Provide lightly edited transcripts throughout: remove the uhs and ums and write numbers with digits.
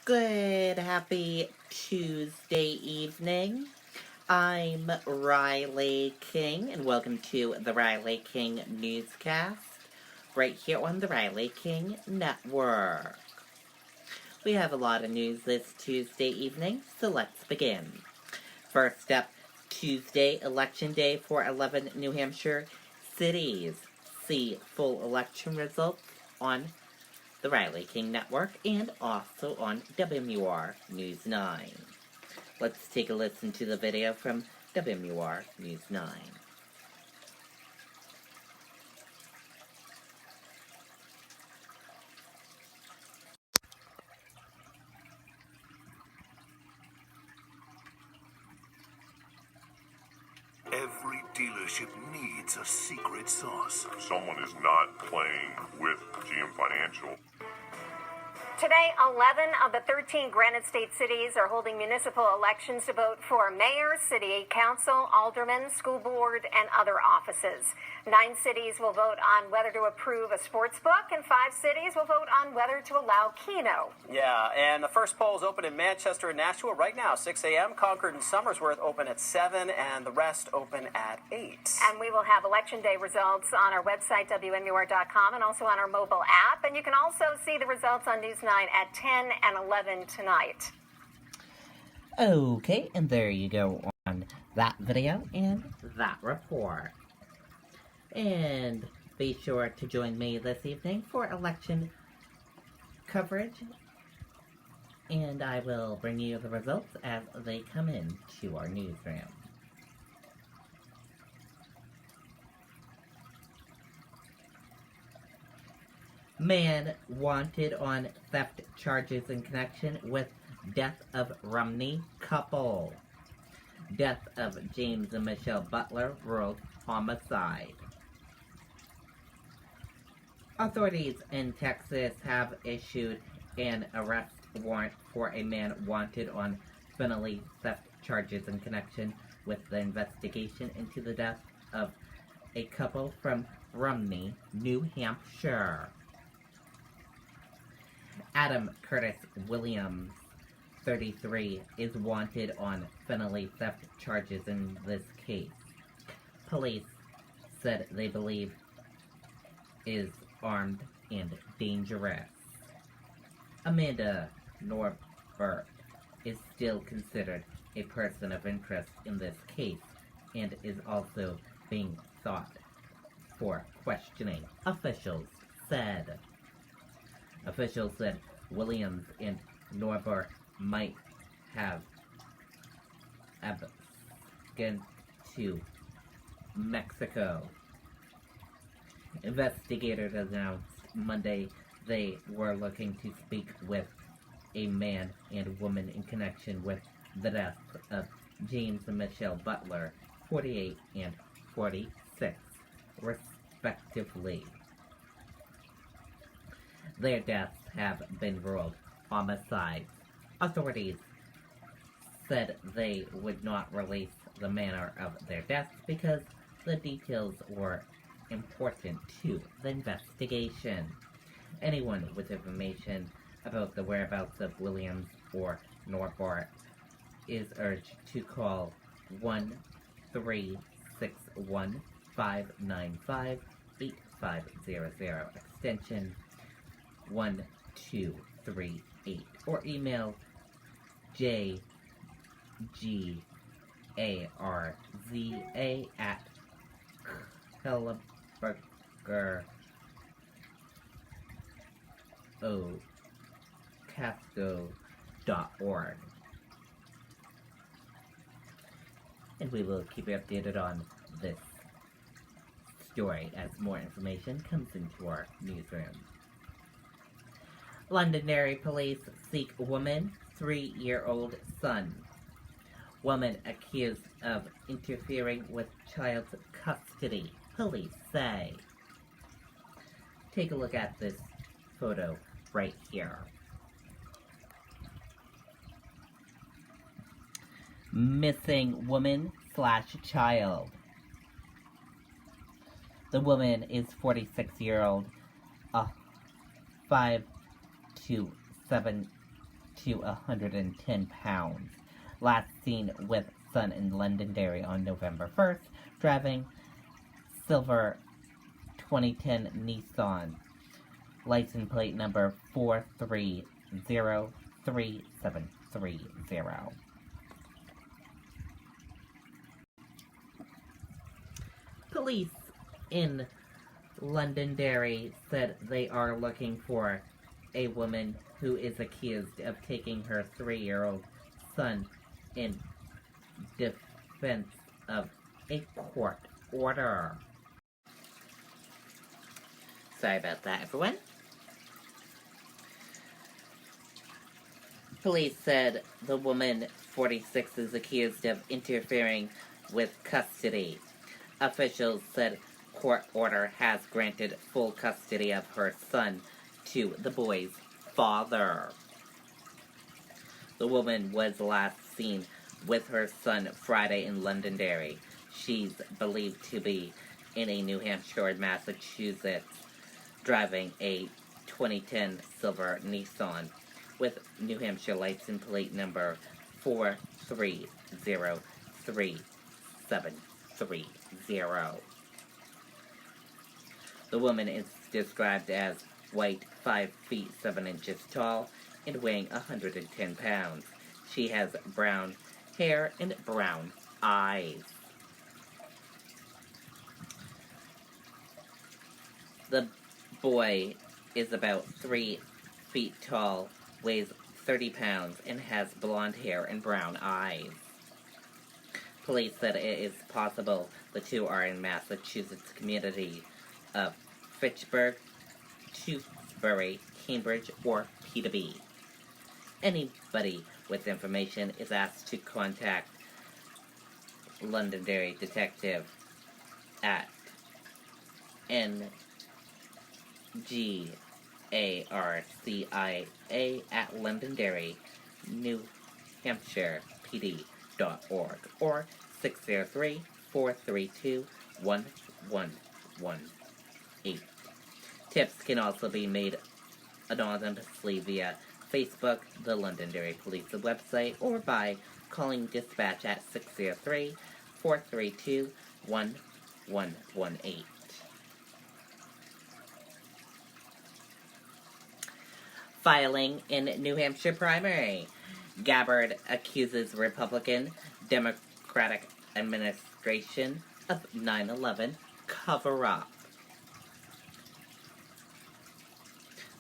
Good, happy Tuesday evening. I'm Riley King, and welcome to the Riley King Newscast, right here on the Riley King Network. We have a lot of news this Tuesday evening, so let's begin. First up, Tuesday, Election Day for 11 New Hampshire cities. See full election results on the Riley King Network, and also on WMUR News 9. Let's take a listen to the video from WMUR News 9. Every dealership needs a secret sauce. Someone is not playing with GM Financial. Today, 11 of the 13 Granite State cities are holding municipal elections to vote for mayor, city council, aldermen, school board, and other offices. 9 cities will vote on whether to approve a sports book, and 5 cities will vote on whether to allow Keno. Yeah, and the first polls open in Manchester and Nashua right now, 6 a.m. Concord and Somersworth open at 7, and the rest open at 8. And we will have Election Day results on our website, WMUR.com, and also on our mobile app. And you can also see the results on News 9 at 10 and 11 tonight. Okay, and there you go on that video and that report. And be sure to join me this evening for election coverage, and I will bring you the results as they come in to our newsroom. Man wanted on theft charges in connection with death of Rumney couple. Death of James and Michelle Butler ruled homicide. Authorities in Texas have issued an arrest warrant for a man wanted on felony theft charges in connection with the investigation into the death of a couple from Rumney, New Hampshire. Adam Curtis Williams, 33, is wanted on felony theft charges in this case. Police said they believe is armed and dangerous. Amanda Norbert is still considered a person of interest in this case and is also being sought for questioning, officials said. Officials said Williams and Norbert might have absconded to Mexico. Investigators announced Monday they were looking to speak with a man and woman in connection with the deaths of James and Michelle Butler, 48 and 46, respectively. Their deaths have been ruled homicides. Authorities said they would not release the manner of their deaths because the details were important to the investigation. Anyone with information about the whereabouts of Williams or Norbert is urged to call 1-361-595-8500, extension 1238, or email jgarza@hellebergerocasco.org. And we will keep you updated on this story as more information comes into our newsroom. Londonderry police seek woman, 3-year-old son. Woman accused of interfering with child's custody, police say. Take a look at this photo right here. Missing woman / child. The woman is 46-year-old, 5 to 7 to 110 pounds. Last seen with son in Londonderry on November 1st, driving silver 2010 Nissan, license plate number 4303730. Police in Londonderry said they are looking for a woman who is accused of taking her 3-year-old son in defense of a court order. Sorry about that, everyone. Police said the woman, 46, is accused of interfering with custody. Officials said court order has granted full custody of her son to the boy's father. The woman was last seen with her son Friday in Londonderry. She's believed to be in a New Hampshire or Massachusetts, driving a 2010 silver Nissan with New Hampshire license plate number 4303730. The woman is described as white, 5 feet 7 inches tall, and weighing 110 pounds. She has brown hair and brown eyes. The boy is about 3 feet tall, weighs 30 pounds, and has blonde hair and brown eyes. Police said it is possible the two are in Massachusetts community of Fitchburg, Tewksbury, Cambridge, or Peterby. Anybody with information is asked to contact Londonderry Detective at NGARCIA at Londonderry, New Hampshire, PD.org or 603-432-1118. Tips can also be made anonymously via Facebook, the Londonderry Police website, or by calling dispatch at 603-432-1118. Filing in New Hampshire primary. Gabbard accuses Republican Democratic administration of 9/11 cover-up.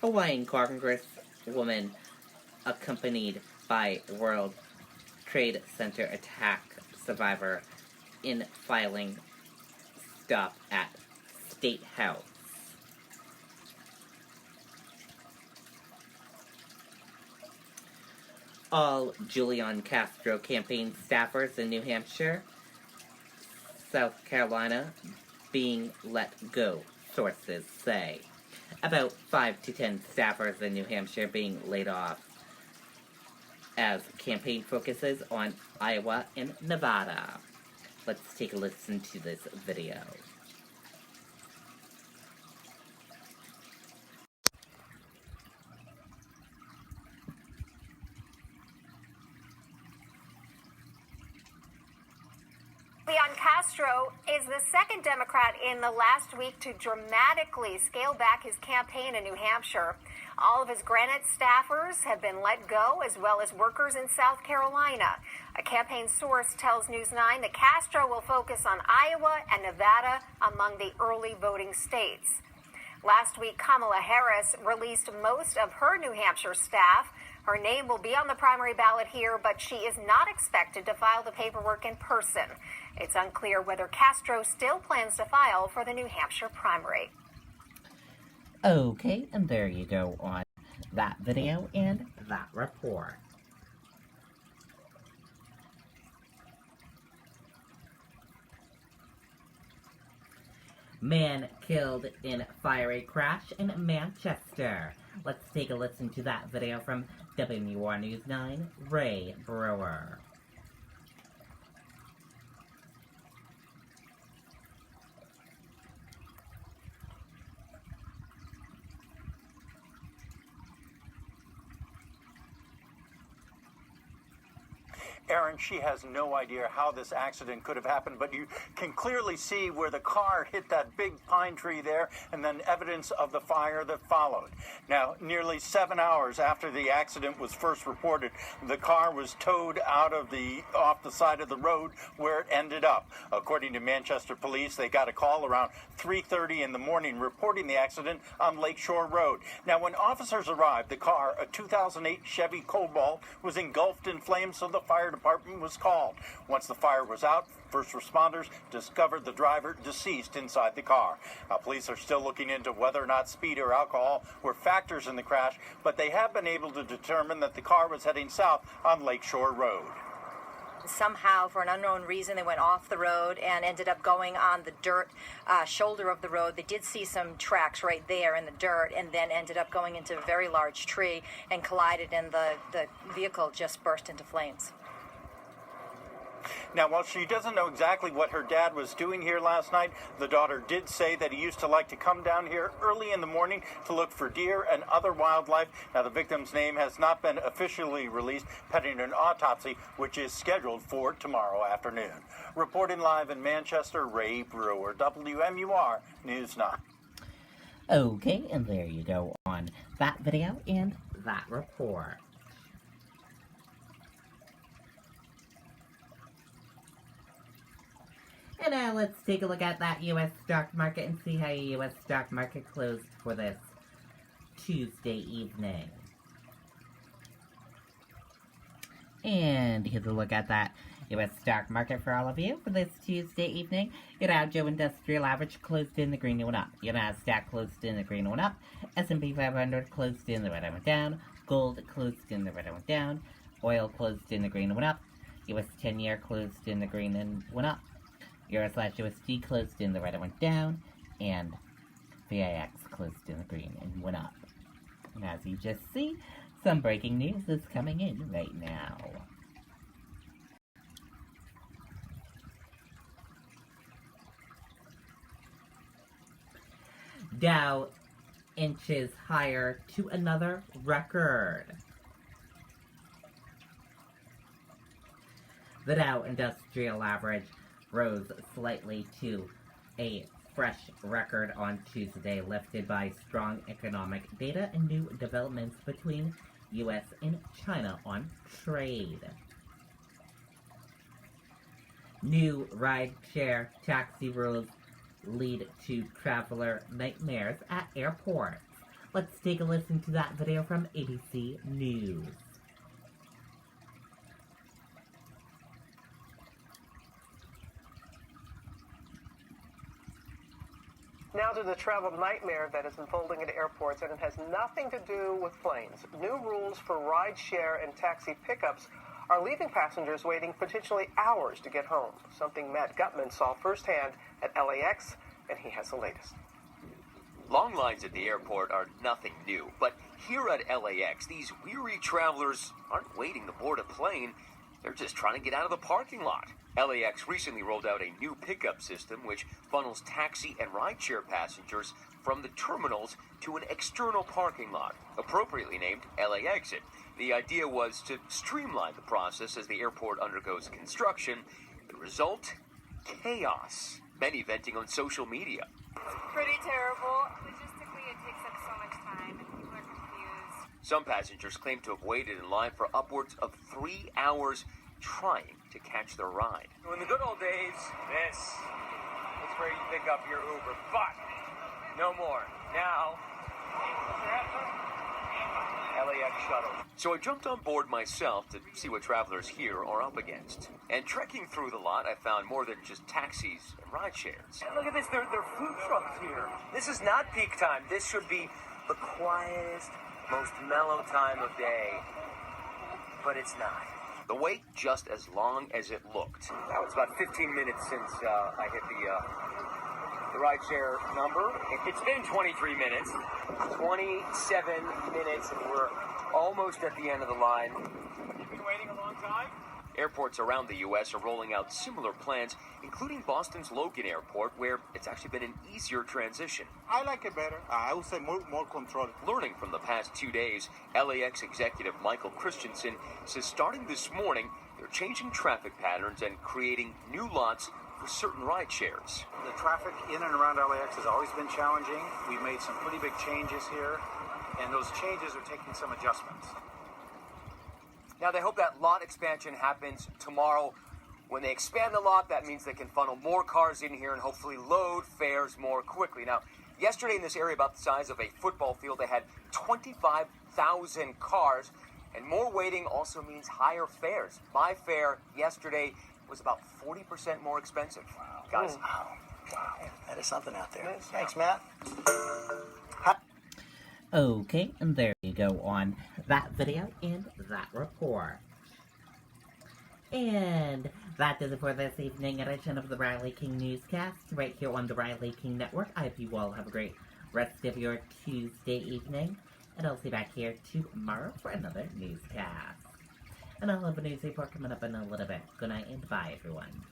Hawaiian Congresswoman accompanied by World Trade Center attack survivor in filing stop at State House. All Julian Castro campaign staffers in New Hampshire, South Carolina being let go, sources say. About 5 to 10 staffers in New Hampshire being laid off as campaign focuses on Iowa and Nevada. Let's take a listen to this video. Julian Castro is the second Democrat in the last week to dramatically scale back his campaign in New Hampshire. All of his Granite staffers have been let go, as well as workers in South Carolina. A campaign source tells News 9 that Castro will focus on Iowa and Nevada among the early voting states. Last week, Kamala Harris released most of her New Hampshire staff. Her name will be on the primary ballot here, but she is not expected to file the paperwork in person. It's unclear whether Castro still plans to file for the New Hampshire primary. Okay, and there you go on that video and that report. Man killed in fiery crash in Manchester. Let's take a listen to that video from WR News 9, Ray Brewer. Aaron, she has no idea how this accident could have happened, but you can clearly see where the car hit that big pine tree there and then evidence of the fire that followed. Now, nearly 7 hours after the accident was first reported, the car was towed off the side of the road where it ended up. According to Manchester police, they got a call around 3:30 in the morning reporting the accident on Lakeshore Road. Now, when officers arrived, the car, a 2008 Chevy Cobalt, was engulfed in flames, so the fire department was called. Once the fire was out, first responders discovered the driver deceased inside the car. Police are still looking into whether or not speed or alcohol were factors in the crash, but they have been able to determine that the car was heading south on Lakeshore Road. Somehow, for an unknown reason, they went off the road and ended up going on the dirt shoulder of the road. They did see some tracks right there in the dirt and then ended up going into a very large tree and collided, and the vehicle just burst into flames. Now, while she doesn't know exactly what her dad was doing here last night, the daughter did say that he used to like to come down here early in the morning to look for deer and other wildlife. Now, the victim's name has not been officially released, pending an autopsy, which is scheduled for tomorrow afternoon. Reporting live in Manchester, Ray Brewer, WMUR News 9. Okay, and there you go on that video and that report. And now let's take a look at that U.S. stock market and see how the U.S. stock market closed for this Tuesday evening. And here's a look at that U.S. stock market for all of you for this Tuesday evening. Your Dow Jones Industrial Average closed in the green and went up. Your Nasdaq closed in the green and went up. S&P 500 closed in the red and went down. Gold closed in the red and went down. Oil closed in the green and went up. U.S. 10-year closed in the green and went up. Euro/USD closed in the red and went down, and VIX closed in the green and went up. And as you just see, some breaking news is coming in right now. Dow inches higher to another record. The Dow Industrial Average rose slightly to a fresh record on Tuesday, lifted by strong economic data and new developments between U.S. and China on trade. New rideshare taxi rules lead to traveler nightmares at airports. Let's take a listen to that video from ABC News. Now to the travel nightmare that is unfolding at airports, and it has nothing to do with planes. New rules for rideshare and taxi pickups are leaving passengers waiting potentially hours to get home, something Matt Gutman saw firsthand at LAX, and he has the latest. Long lines at the airport are nothing new, but here at LAX, these weary travelers aren't waiting to board a plane. They're just trying to get out of the parking lot. LAX recently rolled out a new pickup system which funnels taxi and rideshare passengers from the terminals to an external parking lot, appropriately named LA Exit. The idea was to streamline the process as the airport undergoes construction. The result? Chaos. Many venting on social media. Pretty terrible. Logistically, it takes up so much time and people are confused. Some passengers claim to have waited in line for upwards of 3 hours trying to catch their ride. In the good old days, this is where you pick up your Uber, but no more. Now, LAX shuttle. So I jumped on board myself to see what travelers here are up against. And trekking through the lot, I found more than just taxis and ride shares. And look at this, they're food trucks here. This is not peak time. This should be the quietest, most mellow time of day, but it's not. The wait just as long as it looked. Now it's about 15 minutes since I hit the rideshare number. It's been 23 minutes, 27 minutes, and we're almost at the end of the line. You've been waiting a long time? Airports around the U.S. are rolling out similar plans, including Boston's Logan Airport, where it's actually been an easier transition. I like it better. I would say more control. Learning from the past 2 days, LAX executive Michael Christensen says starting this morning, they're changing traffic patterns and creating new lots for certain ride shares. The traffic in and around LAX has always been challenging. We've made some pretty big changes here, and those changes are taking some adjustments. Now, they hope that lot expansion happens tomorrow. When they expand the lot, that means they can funnel more cars in here and hopefully load fares more quickly. Now, yesterday in this area, about the size of a football field, they had 25,000 cars, and more waiting also means higher fares. My fare yesterday was about 40% more expensive. Guys, wow. That is something out there. Thanks, Matt. Okay, and there you go on that video and that report. And that does it for this evening edition of the Riley King Newscast, right here on the Riley King Network. I hope you all have a great rest of your Tuesday evening, and I'll see you back here tomorrow for another newscast. And I'll have a news report coming up in a little bit. Good night and bye, everyone.